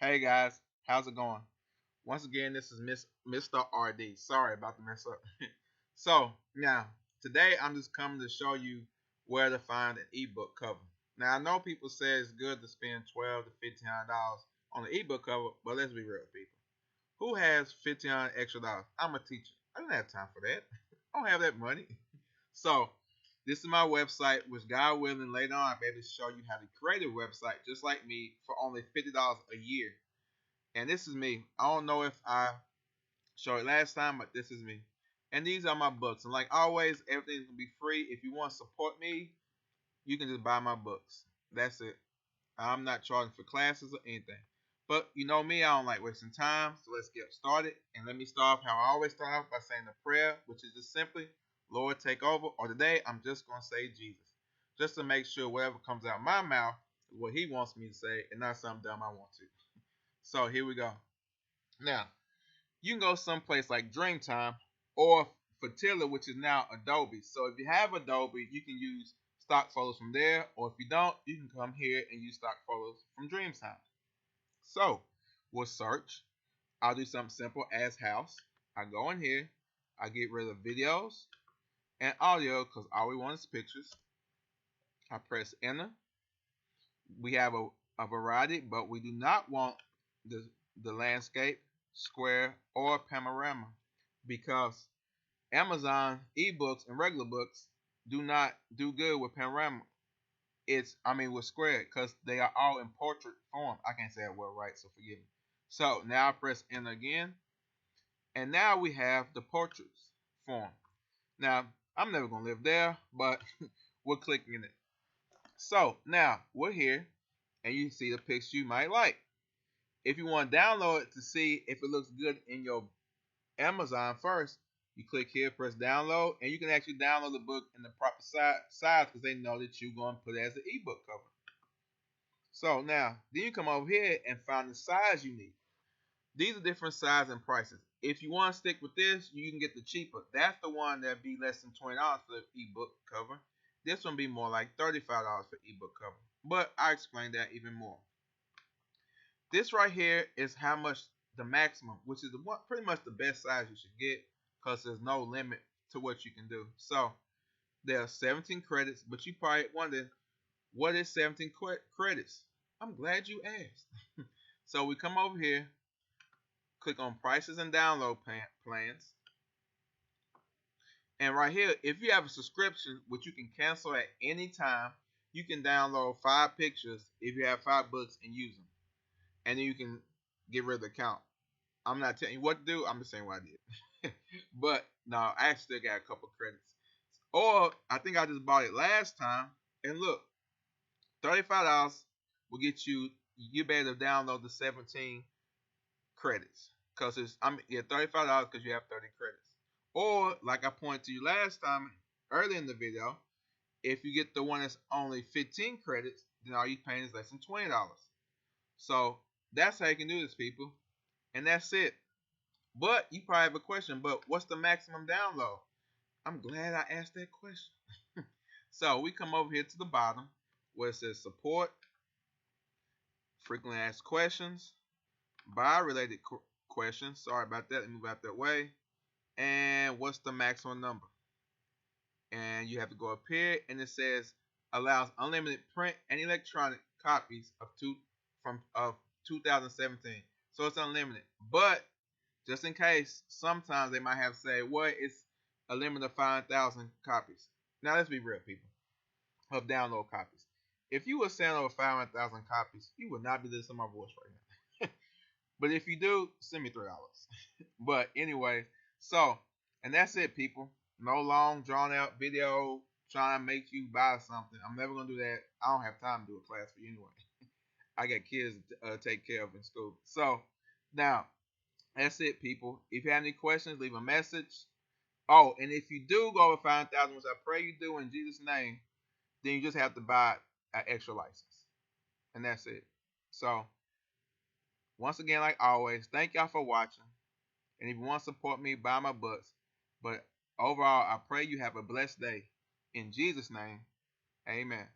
Hey guys, how's it going? Once again, this is Mr. RD. Sorry about the mess up. So now today I'm just coming to show you where to find an ebook cover. Now I know people say it's good to spend $1,200 to $1,500 on an ebook cover, but let's be real, people. Who has $1,500 extra dollars? I'm a teacher. I don't have time for that. I don't have that money. So this is my website, which God willing later on I'll be able to show you how to create a website just like me for only $50 a year. And this is me. I don't know if I showed it last time, but this is me. And these are my books. And like always, everything's gonna be free. If you want to support me, you can just buy my books. That's it. I'm not charging for classes or anything. But you know me, I don't like wasting time. So let's get started. And let me start off how I always start off by saying a prayer, which is just simply, Lord, take over. Or today, I'm just gonna say Jesus, just to make sure whatever comes out of my mouth is what He wants me to say, and not something dumb I want to. So here we go. Now, you can go someplace like Dreamtime or Fatilla, which is now Adobe. So if you have Adobe, you can use stock photos from there, or if you don't, you can come here and use stock photos from Dreamtime. So we'll search. I'll do something simple as house. I go in here, I get rid of videos and audio because all we want is pictures. I press enter. We have a variety, but we do not want the, the landscape, square, or panorama because Amazon ebooks and regular books do not do good with panorama. With square because they are all in portrait form. I can't say that word right, so forgive me. So now I press enter again, and now we have the portraits form. Now I'm never gonna live there, but we're clicking it. So now we're here, and you see the picture you might like. If you want to download it to see if it looks good in your Amazon first, you click here, press download, and you can actually download the book in the proper size because they know that you're going to put it as an ebook cover. So now, then you come over here and find the size you need. These are different sizes and prices. If you want to stick with this, you can get the cheaper. That's the one that'd be less than $20 for the ebook cover. This one be more like $35 for ebook cover. But I explain that even more. This right here is how much the maximum, which is pretty much the best size you should get because there's no limit to what you can do. So there are 17 credits, but you probably wondering, what is 17 credits? I'm glad you asked. So we come over here, click on prices and download plans. And right here, if you have a subscription, which you can cancel at any time, you can download 5 pictures if you have 5 books and use them. And then you can get rid of the account. I'm not telling you what to do. I'm just saying what I did. But no, I actually still got a couple credits. Or I think I just bought it last time. And look, $35 will get you. You be able to download the 17 credits because $35 because you have 30 credits. Or like I pointed to you last time earlier in the video, if you get the one that's only 15 credits, then all you're paying is less than $20. So that's how you can do this, people. And that's it. But you probably have a question, but what's the maximum download? I'm glad I asked that question. So we come over here to the bottom where it says support, frequently asked questions, bio-related questions. Sorry about that. Let me move out that way. And what's the maximum number? And you have to go up here, and it says allows unlimited print and electronic copies of 2017. So it's unlimited. But just in case, sometimes they might have say, well, it's a limit of 5,000 copies. Now let's be real, people, of download copies. If you were selling over 500,000 copies, you would not be listening to my voice right now. But if you do, send me $3. But anyway, so, and that's it, people. No long, drawn out video trying to make you buy something. I'm never going to do that. I don't have time to do a class for you anyway. I got kids to take care of in school. So, now, that's it, people. If you have any questions, leave a message. Oh, and if you do go over 5,000, which I pray you do in Jesus' name, then you just have to buy an extra license. And that's it. So, once again, like always, thank y'all for watching. And if you want to support me, buy my books. But overall, I pray you have a blessed day. In Jesus' name, amen.